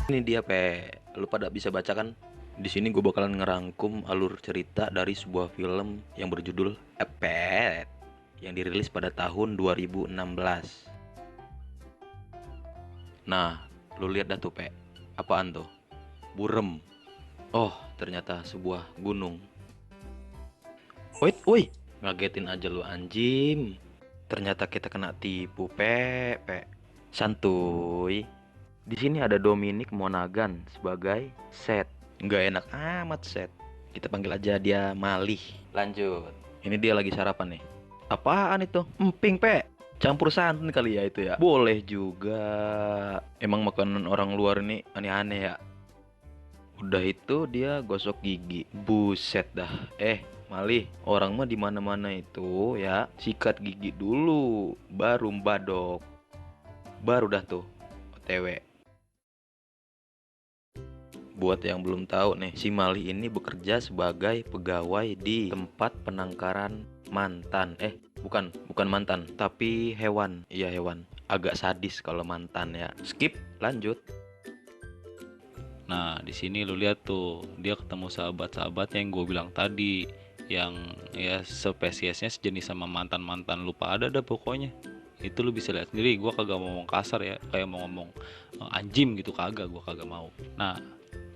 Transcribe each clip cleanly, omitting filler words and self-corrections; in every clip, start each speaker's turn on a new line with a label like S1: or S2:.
S1: Ini dia lu pada bisa baca kan? Di sini gue bakalan ngerangkum alur cerita dari sebuah film yang berjudul Epet yang dirilis pada tahun 2016. Nah, lu lihat dah tuh apaan tuh? Burem. Oh, ternyata sebuah gunung. Woi, ngagetin aja lu anjim. Ternyata kita kena tipu pe. Santuy. Di sini ada Dominic Monaghan sebagai Seth. Nggak enak amat Seth. Kita panggil aja dia Malih. Lanjut. Ini dia lagi sarapan nih. Apaan itu? Emping campur santan kali ya itu ya. Boleh juga. Emang makanan orang luar ini aneh-aneh ya. Udah itu dia gosok gigi. Buset dah. Malih, orang mah di mana-mana itu ya sikat gigi dulu, baru mbadok. Baru dah tuh OTW. Buat yang belum tahu nih, si Mali ini bekerja sebagai pegawai di tempat penangkaran mantan. Bukan mantan, tapi hewan. Iya, hewan. Agak sadis kalau mantan ya. Skip, lanjut.
S2: Nah, di sini lu lihat tuh, dia ketemu sahabat-sahabatnya yang gue bilang tadi, yang ya spesiesnya sejenis sama mantan-mantan lupa ada dah pokoknya. Itu lu bisa lihat sendiri, gue kagak mau ngomong kasar ya, kayak mau ngomong anjim gitu kagak, gue kagak mau. Nah,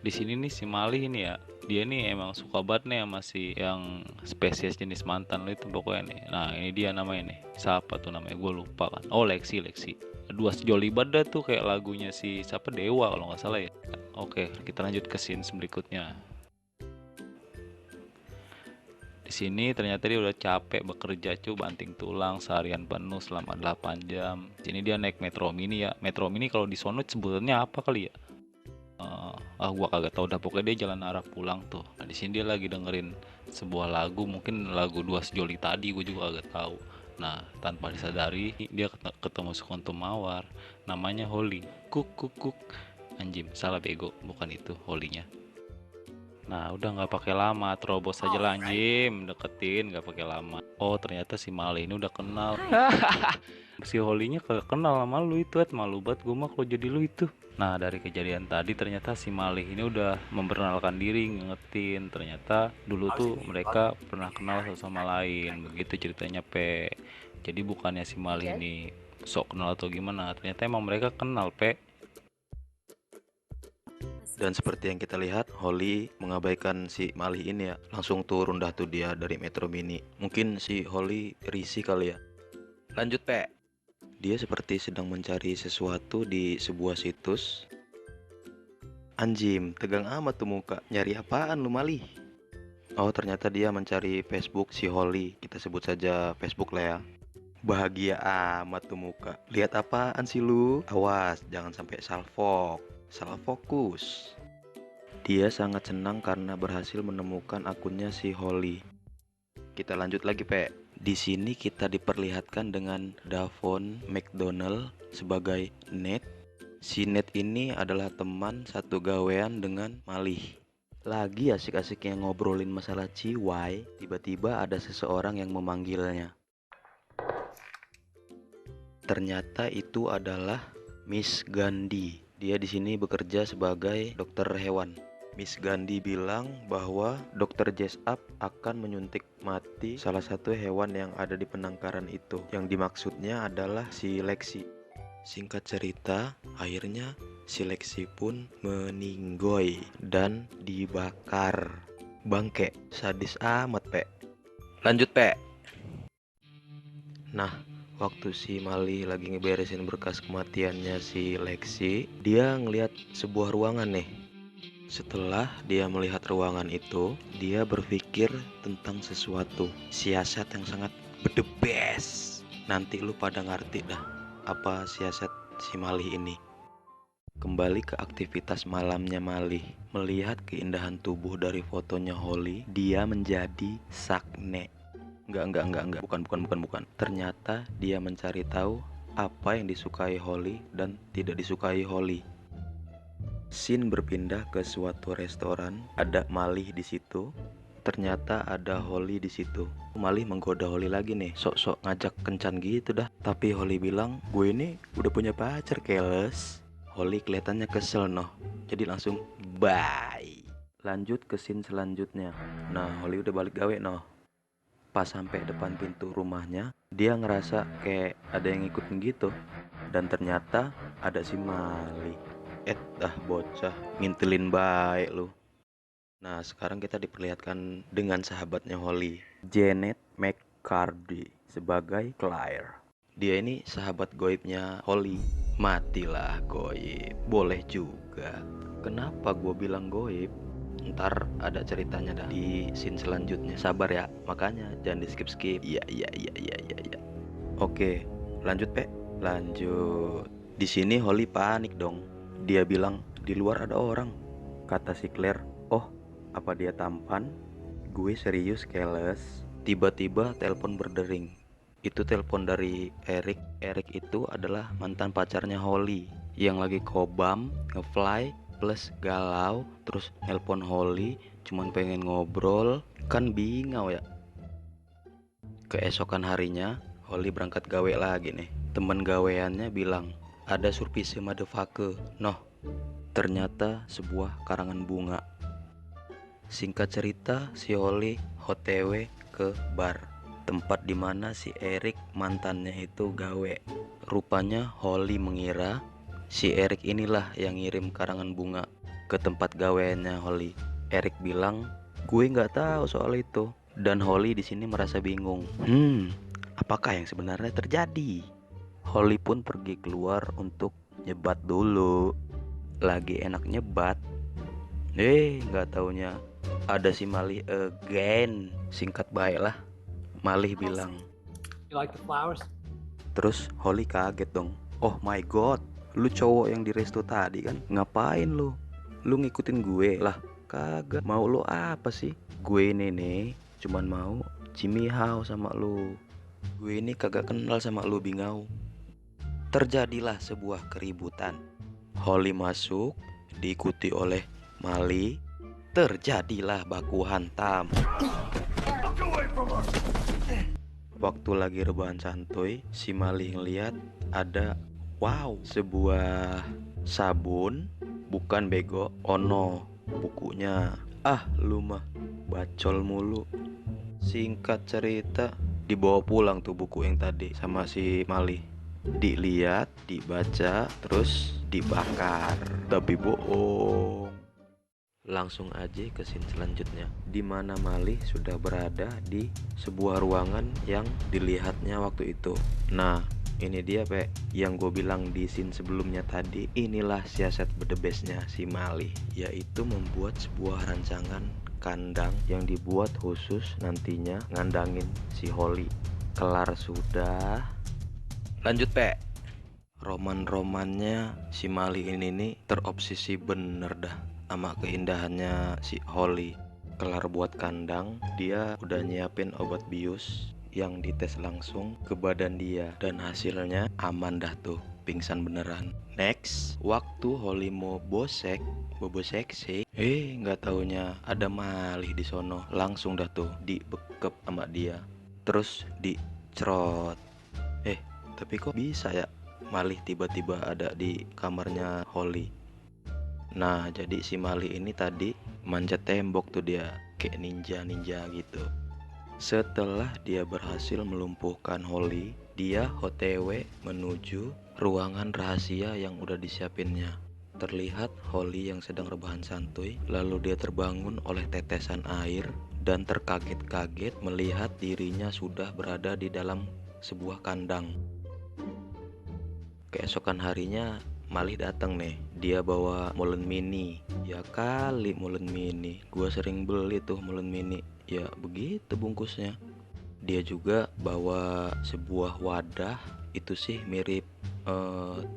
S2: di sini nih si Mali ini ya, dia nih emang suka banget nih sama si yang spesies jenis mantan lu itu pokoknya nih. Nah, ini dia namanya nih, siapa tuh namanya, gue lupa kan. Oh, Lexi. Dua sejoli banget dah tuh, kayak lagunya si siapa, Dewa kalau nggak salah ya. Oke, kita lanjut ke scene berikutnya. Di sini ternyata dia udah capek bekerja banting tulang seharian penuh selama 8 jam. Di sini dia naik Metro Mini ya. Metro Mini kalau di sono sebutannya apa kali ya? Gua kagak tahu dah, pokoknya dia jalan arah pulang tuh. Nah, di sini dia lagi dengerin sebuah lagu, mungkin lagu Dua Sejoli tadi, gue juga kagak tahu. Nah, tanpa disadari dia ketemu sekuntum mawar namanya Holly. Kuk. Anjim, salah bego, bukan itu Holly-nya. Nah, udah nggak pakai lama, terobos aja lah anjim, deketin nggak pakai lama. Oh, ternyata si Male ini udah kenal. Si Holly-nya kagak kenal sama lu itu, malu banget gue mah kalau jadi lu itu. Nah, dari kejadian tadi ternyata si Malih ini udah memperkenalkan diri, ngingetin ternyata dulu tuh mereka pernah kenal satu sama lain. Begitu ceritanya Jadi bukannya si Malih ini sok kenal atau gimana, ternyata emang mereka kenal
S1: Dan seperti yang kita lihat, Holly mengabaikan si Malih ini ya. Langsung turun dah tuh dia dari Metro Mini. Mungkin si Holly risih kali ya. Lanjut, Dia seperti sedang mencari sesuatu di sebuah situs. Anjim, tegang amat tuh muka. Nyari apaan lu, Malih? Oh, ternyata dia mencari Facebook si Holly. Kita sebut saja Facebook lah ya. Bahagia amat tuh muka. Lihat apaan sih lu? Awas, jangan sampai salah fokus. Dia sangat senang karena berhasil menemukan akunnya si Holly. Kita lanjut lagi, Di sini kita diperlihatkan dengan Davon McDonald sebagai Ned. Si Ned ini adalah teman satu gawean dengan Malih. Lagi asik-asiknya ngobrolin masalah ciwai, tiba-tiba ada seseorang yang memanggilnya. Ternyata itu adalah Miss Gandhi. Dia di sini bekerja sebagai dokter hewan. Miss Gandhi bilang bahwa dokter Jessup akan menyuntik mati salah satu hewan yang ada di penangkaran itu. Yang dimaksudnya adalah si Lexi. Singkat cerita, akhirnya si Lexi pun meninggoy dan dibakar. Bangke, sadis amat, Lanjut, Nah, waktu si Mali lagi ngeberesin berkas kematiannya si Lexi, dia ngelihat sebuah ruangan nih. Setelah dia melihat ruangan itu, dia berpikir tentang sesuatu siasat yang sangat the best. Nanti lu pada ngerti dah apa siasat si Mali ini. Kembali ke aktivitas malamnya Mali. Melihat keindahan tubuh dari fotonya Holly, dia menjadi sakne. Enggak. Bukan. Ternyata dia mencari tahu apa yang disukai Holly dan tidak disukai Holly. Scene berpindah ke suatu restoran. Ada Malih di situ. Ternyata ada Holly di situ. Malih menggoda Holly lagi nih, sok-sok ngajak kencan gitu dah. Tapi Holly bilang, gue ini udah punya pacar, keles. Holly kelihatannya kesel noh. Jadi langsung bye. Lanjut ke scene selanjutnya. Nah, Holly udah balik gawe noh. Pas sampai depan pintu rumahnya, dia ngerasa kayak ada yang ngikutin gitu. Dan ternyata ada si Mali. Dah bocah, ngintilin baik lu. Nah, sekarang kita diperlihatkan dengan sahabatnya Holly, Janet McCarthy sebagai Claire. Dia ini sahabat goibnya Holly. Matilah goib, boleh juga. Kenapa gue bilang goib? Ntar ada ceritanya dah di scene selanjutnya. Sabar ya, makanya jangan di skip-skip. Iya. Oke, lanjut Pe. Lanjut. Di sini Holly panik dong. Dia bilang di luar ada orang. Kata si Claire, oh apa dia tampan? Gue serius keles. Tiba-tiba telepon berdering. Itu telepon dari Eric. Eric itu adalah mantan pacarnya Holly yang lagi kobam, ngefly, plus galau, terus nelpon Holly cuman pengen ngobrol. Kan bingau ya. Keesokan harinya Holly berangkat gawe lagi nih. Temen gaweannya bilang ada surprise motherfucker. Noh, ternyata sebuah karangan bunga. Singkat cerita, si Holly OTW ke bar, tempat dimana si Eric mantannya itu gawe. Rupanya Holly mengira si Eric inilah yang ngirim karangan bunga ke tempat gaweannya Holly. Eric bilang, gue nggak tahu soal itu. Dan Holly di sini merasa bingung. Apakah yang sebenarnya terjadi? Holly pun pergi keluar untuk nyebat dulu. Lagi enak nyebat, nggak taunya ada si Malih again. Singkat baiklah, Malih bilang.
S3: You like the flowers?
S1: Terus Holly kaget dong. Oh my god, lu cowok yang di resto tadi kan? Ngapain lu? Lu ngikutin gue lah? Kagak. Mau lu apa sih? Gue ini nih cuman mau cimihau sama lu. Gue ini kagak kenal sama lu bingau. Terjadilah sebuah keributan. Holly masuk, diikuti oleh Mali. Terjadilah baku hantam. Waktu lagi rebahan santuy, si Mali ngeliat ada sebuah sabun. Bukan bego, ono bukunya. Lu mah bacol mulu. Singkat cerita, dibawa pulang tuh buku yang tadi sama si Mali. Dilihat, dibaca, terus dibakar. Tapi bohong. Langsung aja ke scene selanjutnya, di mana Mali sudah berada di sebuah ruangan yang dilihatnya waktu itu. Nah, ini dia Pe, yang gue bilang di scene sebelumnya tadi. Inilah siasat bedebesnya si Mali, yaitu membuat sebuah rancangan kandang yang dibuat khusus nantinya ngandangin si Holly. Kelar sudah, lanjut Pe. Roman-romannya si Mali ini nih terobsesi bener dah sama keindahannya si Holly. Kelar buat kandang, dia udah nyiapin obat bius yang dites langsung ke badan dia, dan hasilnya aman dah tuh, pingsan beneran. Next, waktu Holly mau bobo seksi, nggak taunya ada Malih di sono. Langsung dah tuh dibekep sama dia, terus dicerot. Tapi kok bisa ya Malih tiba-tiba ada di kamarnya Holly? Nah, jadi si Malih ini tadi manjat tembok tuh dia, kayak ninja gitu. Setelah dia berhasil melumpuhkan Holly, dia OTW menuju ruangan rahasia yang udah disiapinnya. Terlihat Holly yang sedang rebahan santuy, lalu dia terbangun oleh tetesan air dan terkaget-kaget melihat dirinya sudah berada di dalam sebuah kandang. Keesokan harinya Malih datang nih, dia bawa molen mini. Ya kali molen mini, gua sering beli tuh molen mini. Ya begitu bungkusnya. Dia juga bawa sebuah wadah, itu sih mirip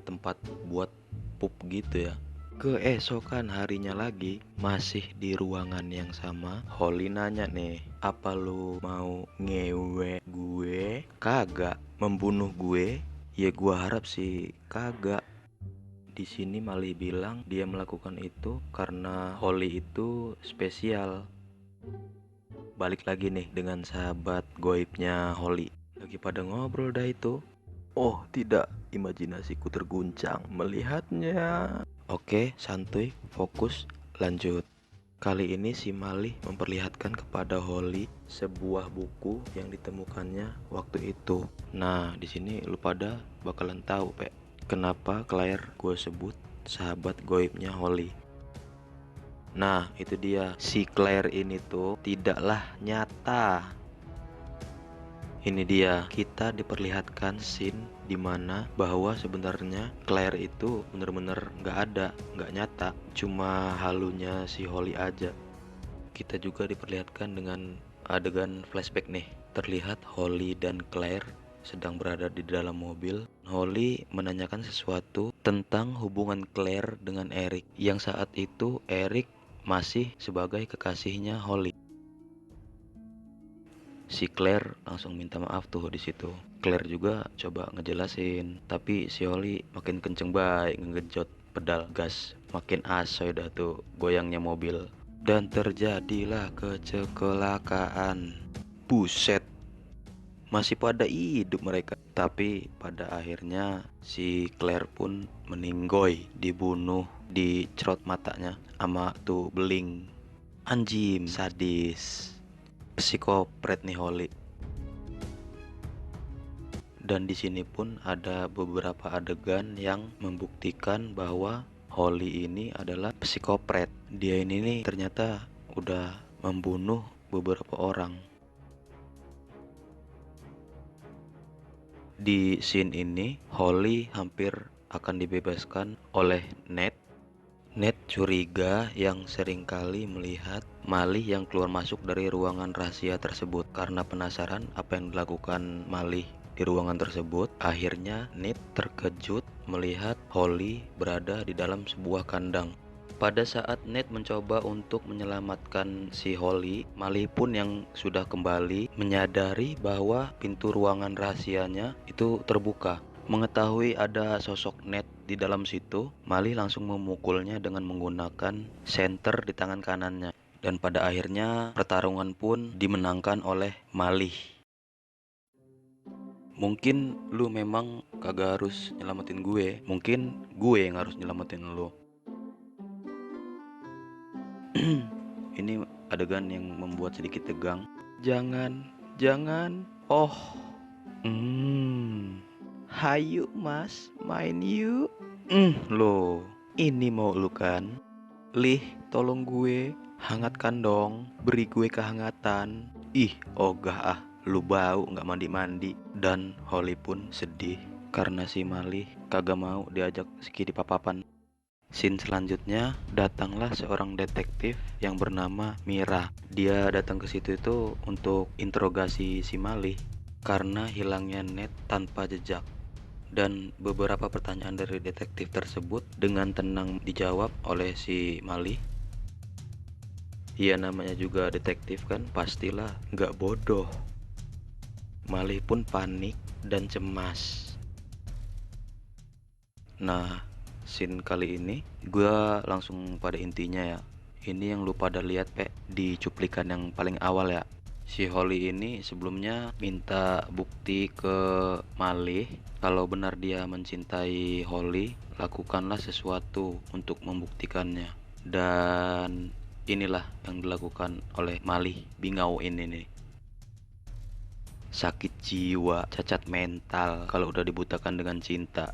S1: tempat buat pup gitu ya. Keesokan harinya lagi, masih di ruangan yang sama, Holly nanya nih, apa lu mau ngewe gue? Kagak. Membunuh gue? Ya gua harap sih kagak. Di sini Mali bilang dia melakukan itu karena Holly itu spesial. Balik lagi nih dengan sahabat goibnya Holly. Lagi pada ngobrol dah itu. Oh tidak, Imajinasiku terguncang melihatnya. Oke, santuy, fokus, lanjut. Kali ini si Malih memperlihatkan kepada Holly sebuah buku yang ditemukannya waktu itu. Nah, di sini lu pada bakalan tahu, Pe, kenapa Claire gue sebut sahabat goibnya Holly. Nah, itu dia. Si Claire ini tuh tidaklah nyata. Ini dia, kita diperlihatkan scene dimana bahwa sebenarnya Claire itu bener-bener nggak ada, nggak nyata, cuma halunya si Holly aja. Kita juga diperlihatkan dengan adegan flashback nih. Terlihat Holly dan Claire sedang berada di dalam mobil. Holly menanyakan sesuatu tentang hubungan Claire dengan Eric, yang saat itu Eric masih sebagai kekasihnya Holly. Si Claire langsung minta maaf tuh di situ. Claire juga coba ngejelasin, tapi si Holly makin kenceng baik ngegejot pedal gas, makin asoy dah tuh goyangnya mobil. Dan terjadilah kecelakaan. Buset, masih pada hidup mereka. Tapi pada akhirnya si Claire pun meninggoy, dibunuh, dicerot matanya sama tuh beling. Anjim, sadis, psikopret nih Holly. Dan di sini pun ada beberapa adegan yang membuktikan bahwa Holly ini adalah psikopret. Dia ini nih ternyata udah membunuh beberapa orang. Di scene ini Holly hampir akan dibebaskan oleh Ned. Ned curiga yang seringkali melihat Malih yang keluar masuk dari ruangan rahasia tersebut. Karena penasaran apa yang dilakukan Malih di ruangan tersebut, akhirnya Ned terkejut melihat Holly berada di dalam sebuah kandang. Pada saat Ned mencoba untuk menyelamatkan si Holly, Malih pun yang sudah kembali menyadari bahwa pintu ruangan rahasianya itu terbuka. Mengetahui ada sosok Ned di dalam situ, Malih langsung memukulnya dengan menggunakan senter di tangan kanannya. Dan pada akhirnya pertarungan pun dimenangkan oleh Malih. Mungkin lu memang kagak harus nyelamatin gue, mungkin gue yang harus nyelamatin lu. Ini adegan yang membuat sedikit tegang. Jangan. Oh, hayu mas, main yuk. Loh, ini mau lu kan? Lih, tolong gue, hangatkan dong, beri gue kehangatan. Ih, ogah ah, lu bau nggak mandi-mandi. Dan Holly pun sedih karena si Malih kagak mau diajak skidi papapan. Scene selanjutnya, datanglah seorang detektif yang bernama Mira. Dia datang ke situ itu untuk interogasi si Malih karena hilangnya Ned tanpa jejak. Dan beberapa pertanyaan dari detektif tersebut dengan tenang dijawab oleh si Malih. Iya, namanya juga detektif kan, pastilah nggak bodoh. Malih pun panik dan cemas. Nah, scene kali ini gue langsung pada intinya ya. Ini yang lu pada lihat di cuplikan yang paling awal ya. Si Holly ini sebelumnya minta bukti ke Malih kalau benar dia mencintai Holly, lakukanlah sesuatu untuk membuktikannya. Dan inilah yang dilakukan oleh Malih Bingau ini nih. Sakit jiwa, cacat mental kalau udah dibutakan dengan cinta.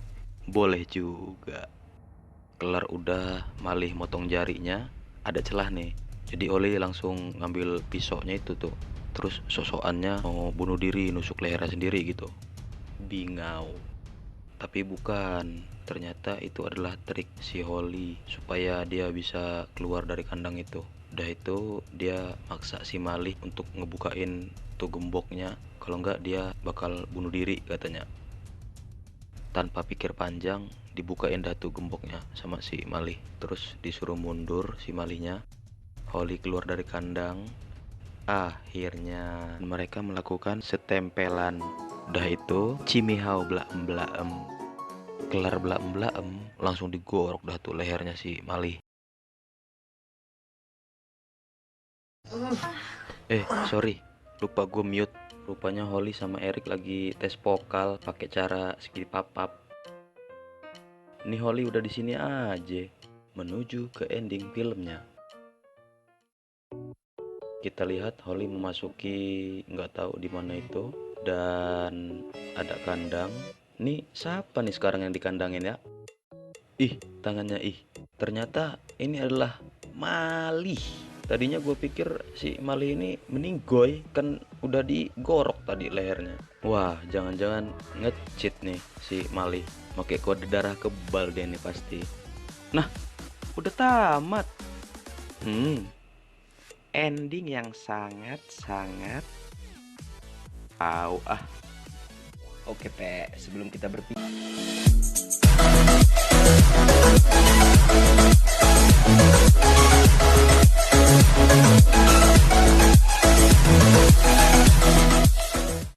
S1: Boleh juga. Kelar udah Malih motong jarinya, ada celah nih. Jadi Oli langsung ngambil pisaunya itu tuh. Terus sosokannya mau bunuh diri, nusuk lehernya sendiri gitu. Bingau. Tapi bukan, ternyata itu adalah trik si Holly supaya dia bisa keluar dari kandang itu. Udah itu dia maksa si Malih untuk ngebukain tuh gemboknya, kalau enggak dia bakal bunuh diri katanya. Tanpa pikir panjang dibukain datu gemboknya sama si Malih. Terus disuruh mundur si Malihnya. Holly keluar dari kandang. Akhirnya mereka melakukan setempelan. Udah itu cimihau blaem. Kelar blaem langsung digorok dah tuh lehernya si Malih. Sorry, lupa gue mute. Rupanya Holly sama Eric lagi tes vokal pakai cara skip papap. nih Holly udah di sini aja. Menuju ke ending filmnya. Kita lihat Holly memasuki nggak tahu di mana itu dan ada kandang. Nih siapa nih sekarang yang dikandangin ya? Ih, tangannya ih. Ternyata ini adalah Mali. Tadinya gue pikir si Mali ini meninggoy, kan udah digorok tadi lehernya. Wah, jangan-jangan nge-cheat nih si Mali. Pakai kode darah kebal dia nih pasti. Nah, udah tamat. Ending yang sangat-sangat Oke, Pe, sebelum kita berpikir